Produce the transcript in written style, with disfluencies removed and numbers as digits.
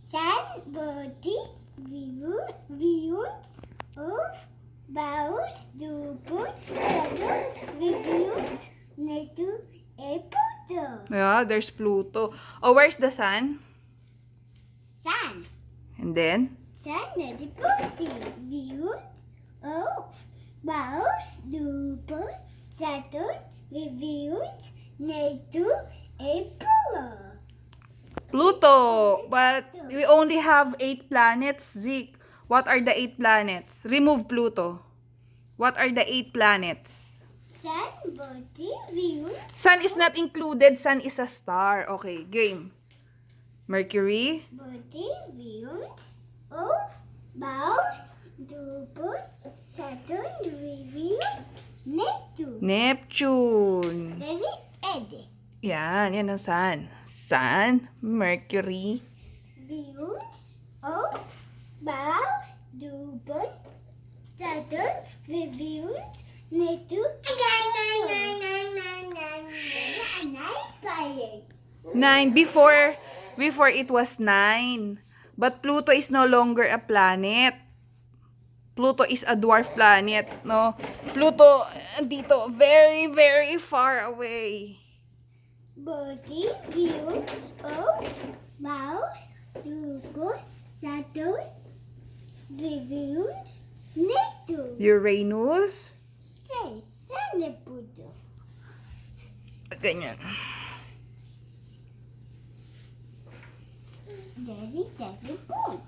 Sun, body, Venus, Earth, Mars, Jupiter, Saturn, Venus, Neptune, and Pluto. Yeah, there's Pluto. Oh, where's the sun? Sun. And then? Sun is the body, Venus, Earth, Mars, Jupiter, Saturn, Venus, Neptune, and Pluto. Pluto. But we only have 8 planets, Zeke. What are the 8 planets? Remove Pluto. What are the 8 planets? Sun, body, Venus. Sun is not included. Sun is a star. Okay, game. Mercury. Body, Venus, Earth, Mars, Jupiter, Saturn, Venus, Neptune. Neptune. That's it. End. Yan ang sun. Sun, Mercury, Venus, Earth, Mars, Jupiter, Saturn, Venus, Neptune. 9. Before it was 9. But Pluto is no longer a planet. Pluto is a dwarf planet, no? Pluto, dito, very, very far away. Body, Venus, Earth, Mars, Jupiter, Saturn, Venus, Neptune. Uranus. Say, Sun and Pluto. Ganyan. Daddy, point.